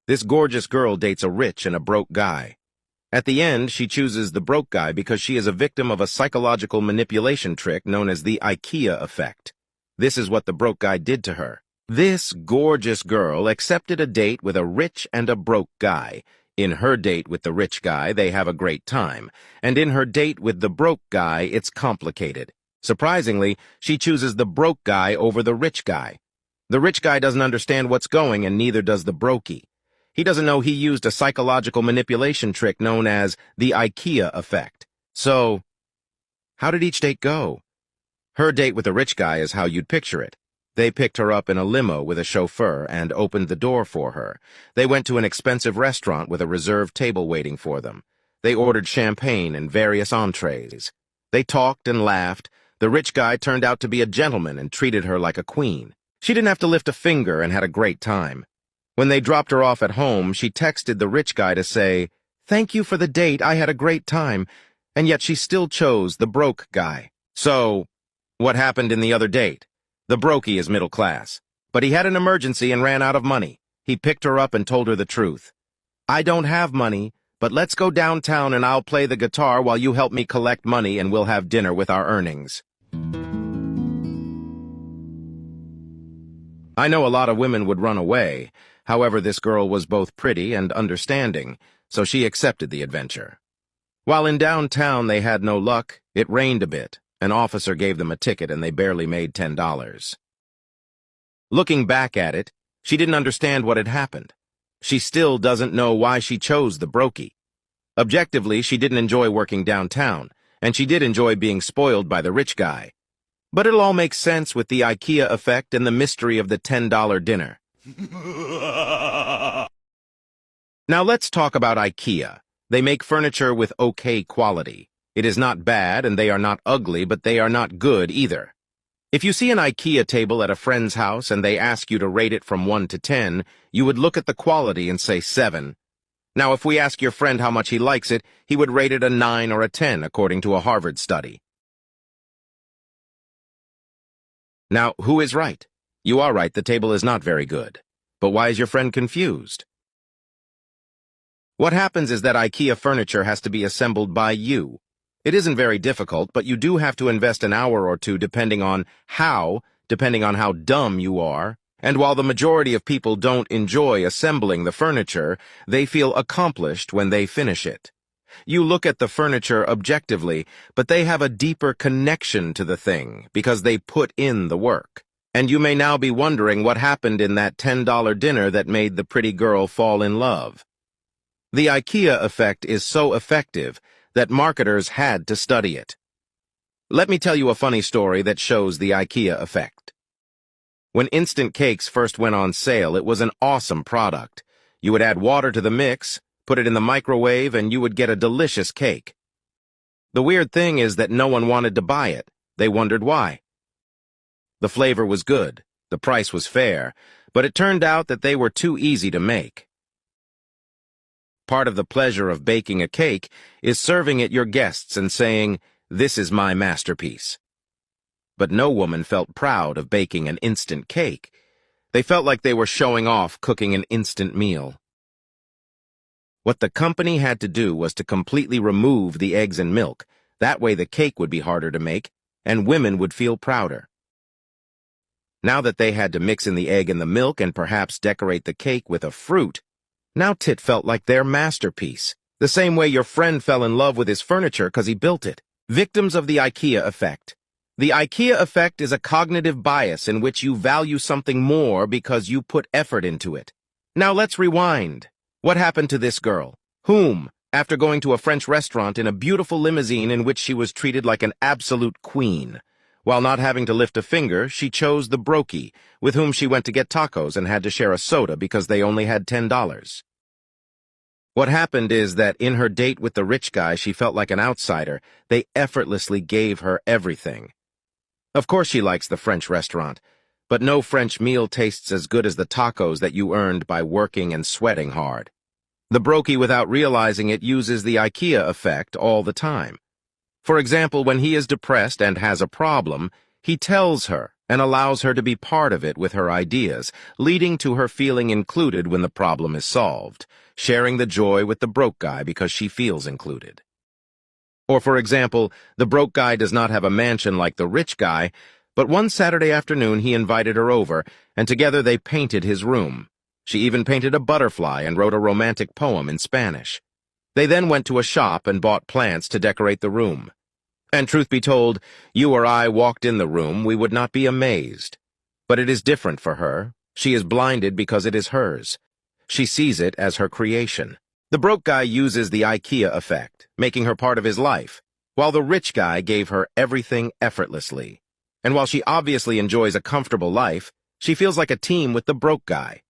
This gorgeous girl dates a rich and a broke guy. At the end, she chooses the broke guy because she is a victim of a psychological manipulation trick known as the IKEA Effect. This is what the broke guy did to her. This gorgeous girl accepted a date with a rich and a broke guy. In her date with the rich guy, they have a great time, and in her date with the broke guy, it's complicated. Surprisingly, she chooses the broke guy over the rich guy. The rich guy doesn't understand what's going, and neither does the brokey. He doesn't know he used a psychological manipulation trick known as the IKEA Effect. So, how did each date go? Her date with the rich guy is how you'd picture it. They picked her up in a limo with a chauffeur and opened the door for her. They went to an expensive restaurant with a reserved table waiting for them. They ordered champagne and various entrees. They talked and laughed. The rich guy turned out to be a gentleman and treated her like a queen. She didn't have to lift a finger and had a great time. When they dropped her off at home, she texted the rich guy to say, "Thank you for the date, I had a great time," and yet she still chose the broke guy. So, what happened in the other date? The brokey is middle class, but he had an emergency and ran out of money. He picked her up and told her the truth. "I don't have money, but let's go downtown and I'll play the guitar while you help me collect money and we'll have dinner with our earnings." I know a lot of women would run away. However, this girl was both pretty and understanding, so she accepted the adventure. While in downtown they had no luck, it rained a bit. An officer gave them a ticket and they barely made $10. Looking back at it, she didn't understand what had happened. She still doesn't know why she chose the brokey. Objectively, she didn't enjoy working downtown, and she did enjoy being spoiled by the rich guy. But it'll all make sense with the IKEA effect and the mystery of the $10 dinner. Now let's talk about IKEA. They make furniture with okay quality. It is not bad and they are not ugly, but they are not good either. If you see an IKEA table at a friend's house and they ask you to rate it from 1 to 10, you would look at the quality and say 7. Now if we ask your friend how much he likes it, he would rate it a 9 or a 10 according to a Harvard study. Now, who is right? You are right, the table is not very good. But why is your friend confused? What happens is that IKEA furniture has to be assembled by you. It isn't very difficult, but you do have to invest an hour or two depending on how dumb you are. And while the majority of people don't enjoy assembling the furniture, they feel accomplished when they finish it. You look at the furniture objectively, but they have a deeper connection to the thing because they put in the work. And you may now be wondering what happened in that $10 dinner that made the pretty girl fall in love. The IKEA effect is so effective that marketers had to study it. Let me tell you a funny story that shows the IKEA effect. When instant cakes first went on sale, it was an awesome product. You would add water to the mix, put it in the microwave, and you would get a delicious cake. The weird thing is that no one wanted to buy it. They wondered why. The flavor was good, the price was fair, but it turned out that they were too easy to make. Part of the pleasure of baking a cake is serving it your guests and saying, "This is my masterpiece." But no woman felt proud of baking an instant cake. They felt like they were showing off cooking an instant meal. What the company had to do was to completely remove the eggs and milk. That way the cake would be harder to make, and women would feel prouder. Now that they had to mix in the egg and the milk and perhaps decorate the cake with a fruit, now it felt like their masterpiece. The same way your friend fell in love with his furniture because he built it. Victims of the IKEA effect. The IKEA effect is a cognitive bias in which you value something more because you put effort into it. Now let's rewind. What happened to this girl? Whom, after going to a French restaurant in a beautiful limousine in which she was treated like an absolute queen, while not having to lift a finger, she chose the brokey, with whom she went to get tacos and had to share a soda because they only had $10. What happened is that in her date with the rich guy, she felt like an outsider. They effortlessly gave her everything. Of course she likes the French restaurant, but no French meal tastes as good as the tacos that you earned by working and sweating hard. The brokey, without realizing it, uses the IKEA effect all the time. For example, when he is depressed and has a problem, he tells her, and allows her to be part of it with her ideas, leading to her feeling included when the problem is solved, sharing the joy with the broke guy because she feels included. Or, for example, the broke guy does not have a mansion like the rich guy, but one Saturday afternoon he invited her over, and together they painted his room. She even painted a butterfly and wrote a romantic poem in Spanish. They then went to a shop and bought plants to decorate the room. And truth be told, you or I walked in the room, we would not be amazed. But it is different for her. She is blinded because it is hers. She sees it as her creation. The broke guy uses the IKEA effect, making her part of his life, while the rich guy gave her everything effortlessly. And while she obviously enjoys a comfortable life, she feels like a team with the broke guy.